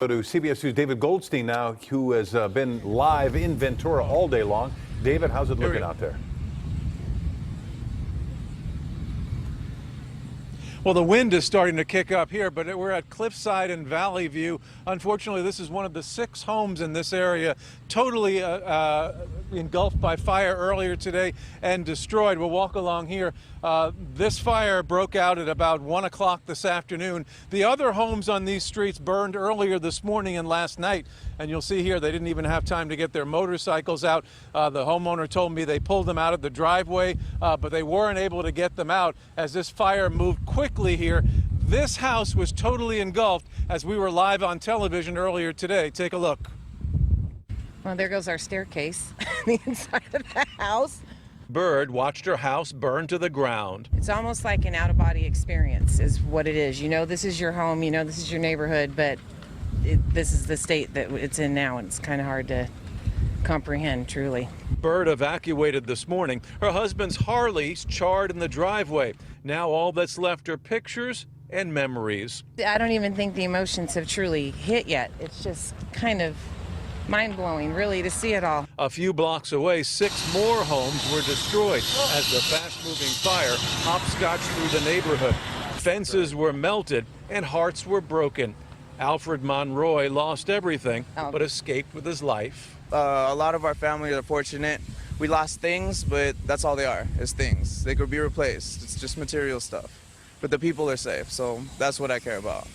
Go to CBS News' David Goldstein now, who has been live in Ventura all day long. David, how's it looking out there? Well, the wind is starting to kick up here, but we're at Cliffside and Valley View. Unfortunately, this is one of the 6 homes in this area totally engulfed by fire earlier today and destroyed. We'll walk along here. This fire broke out at about 1 o'clock this afternoon. The other homes on these streets burned earlier this morning and last night. And you'll see here they didn't even have time to get their motorcycles out. The homeowner told me they pulled them out of the driveway, but they weren't able to get them out as this fire moved quickly here. This house was totally engulfed as we were live on television earlier today. Take a look. Well, there goes our staircase, the inside of the house. Bird watched her house burn to the ground. It's almost like an out-of-body experience is what it is. You know, this is your home, you know, this is your neighborhood, but this is the state that it's in now, and it's kind of hard to comprehend, truly. Bird evacuated this morning. Her husband's Harley's charred in the driveway. Now all that's left are pictures and memories. I don't even think the emotions have truly hit yet. It's just kind of mind-blowing, really, to see it all. A few blocks away, 6 more homes were destroyed as the fast-moving fire hopscotched through the neighborhood. Fences were melted and hearts were broken. Alfred Monroy lost everything, but escaped with his life. A lot of our family are fortunate. We lost things, but that's all they are, is things. They could be replaced. It's just material stuff. But the people are safe, so that's what I care about.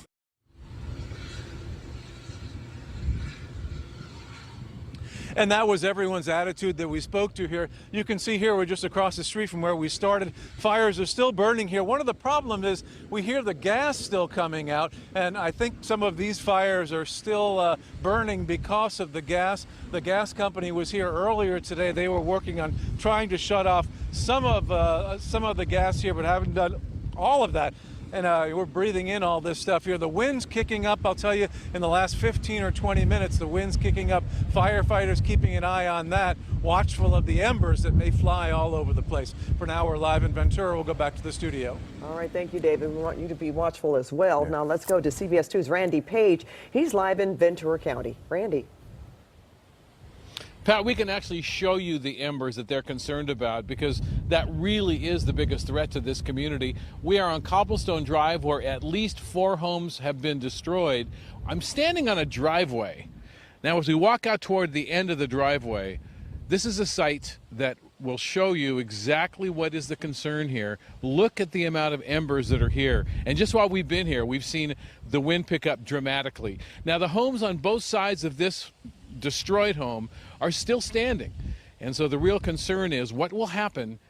And that was everyone's attitude that we spoke to here. You can see here we're just across the street from where we started. Fires are still burning here. One of the problems is we hear the gas still coming out, and I think some of these fires are still burning because of the gas. The gas company was here earlier today. They were working on trying to shut off some of the gas here, but haven't done all of that. And we're breathing in all this stuff here. The wind's kicking up, I'll tell you, in the last 15 or 20 minutes, the wind's kicking up. Firefighters keeping an eye on that, watchful of the embers that may fly all over the place. For now, we're live in Ventura. We'll go back to the studio. All right, thank you, David. We want you to be watchful as well. Yeah. Now let's go to CBS 2's Randy Paige. He's live in Ventura County. Randy. Pat, we can actually show you the embers that they're concerned about because that really is the biggest threat to this community. We are on Cobblestone Drive where at least 4 homes have been destroyed. I'm standing on a driveway. Now, as we walk out toward the end of the driveway, this is a site that will show you exactly what is the concern here. Look at the amount of embers that are here. And just while we've been here, we've seen the wind pick up dramatically. Now, the homes on both sides of this destroyed home are still standing. And so the real concern is what will happen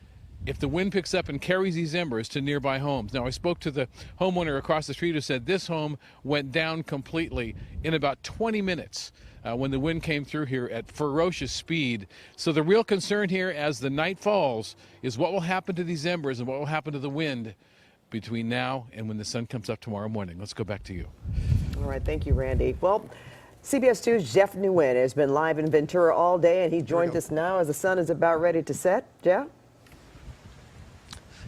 if the wind picks up and carries these embers to nearby homes. Now, I spoke to the homeowner across the street who said this home went down completely in about 20 minutes when the wind came through here at ferocious speed. So the real concern here as the night falls is what will happen to these embers and what will happen to the wind between now and when the sun comes up tomorrow morning. Let's go back to you. All right, thank you, Randy. Well, CBS 2's Jeff Nguyen has been live in Ventura all day, and he joined us now as the sun is about ready to set. Jeff?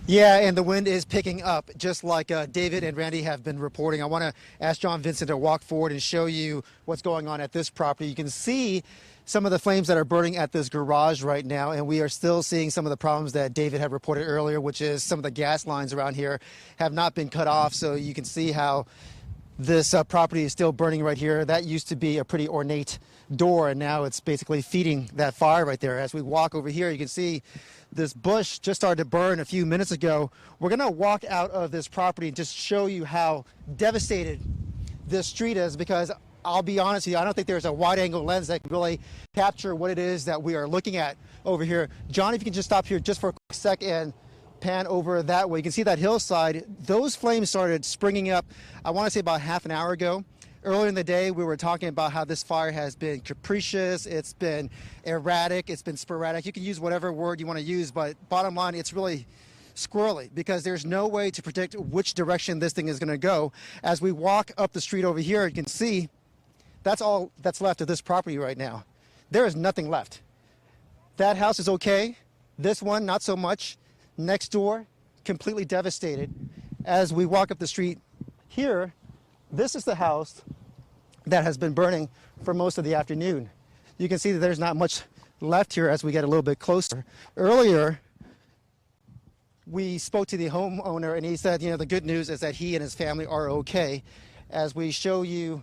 Yeah, and the wind is picking up, just like David and Randy have been reporting. I want to ask John Vincent to walk forward and show you what's going on at this property. You can see some of the flames that are burning at this garage right now, and we are still seeing some of the problems that David had reported earlier, which is some of the gas lines around here have not been cut off, so you can see how this property is still burning right here. That used to be a pretty ornate door, and now it's basically feeding that fire right there. As we walk over here, you can see this bush just started to burn a few minutes ago. We're going to walk out of this property and just show you how devastated this street is, because I'll be honest with you, I don't think there's a wide-angle lens that can really capture what it is that we are looking at over here. John, if you can just stop here just for a quick sec and pan over that way. You can see that hillside. Those flames started springing up, I want to say about half an hour ago. Earlier in the day, we were talking about how this fire has been capricious, it's been erratic, it's been sporadic. You can use whatever word you want to use, but bottom line, it's really squirrely because there's no way to predict which direction this thing is going to go. As we walk up the street over here, you can see that's all that's left of this property right now. There is nothing left. That house is okay. This one, not so much. Next door, completely devastated. As we walk up the street here, this is the house that has been burning for most of the afternoon. You can see that there's not much left here as we get a little bit closer. Earlier, we spoke to the homeowner, and he said, you know, the good news is that he and his family are okay. As we show you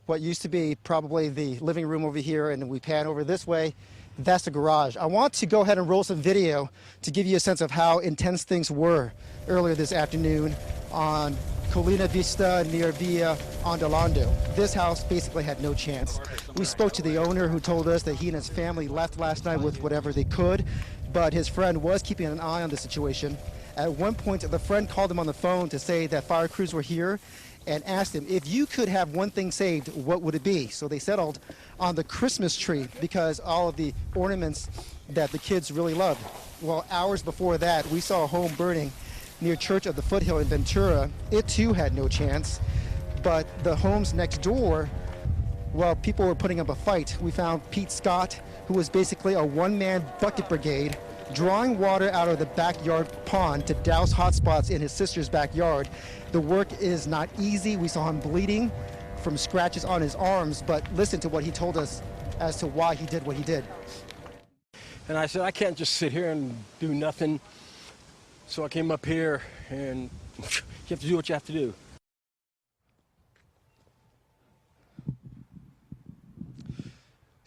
what used to be probably the living room over here, and we pan over this way, that's the garage. I want to go ahead and roll some video to give you a sense of how intense things were earlier this afternoon on Colina Vista near Via Ondolando. This house basically had no chance. We spoke to the owner, who told us that he and his family left last night with whatever they could, but his friend was keeping an eye on the situation. At one point, the friend called him on the phone to say that fire crews were here and asked him, if you could have one thing saved, what would it be? So they settled on the Christmas tree because all of the ornaments that the kids really loved. Well, hours before that, we saw a home burning near Church of the Foothill in Ventura. It too had no chance, but the homes next door, well, people were putting up a fight. We found Pete Scott, who was basically a one-man bucket brigade, drawing water out of the backyard pond to douse hot spots in his sister's backyard. The work is not easy. We saw him bleeding from scratches on his arms, but listen to what he told us as to why he did what he did. And I said, I can't just sit here and do nothing. So I came up here, and you have to do what you have to do.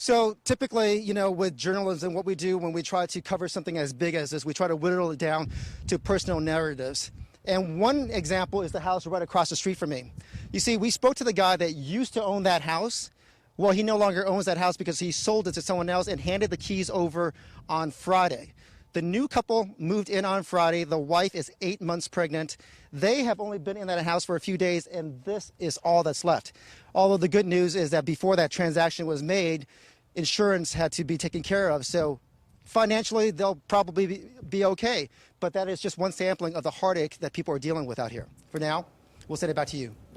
So typically, you know, with journalism, what we do when we try to cover something as big as this, we try to whittle it down to personal narratives. And one example is the house right across the street from me. You see, we spoke to the guy that used to own that house. Well, he no longer owns that house because he sold it to someone else and handed the keys over on Friday. The new couple moved in on Friday. The wife is 8 months pregnant. They have only been in that house for a few days, and this is all that's left. Although the good news is that before that transaction was made, insurance had to be taken care of. So financially, they'll probably be okay. But that is just one sampling of the heartache that people are dealing with out here. For now, we'll send it back to you.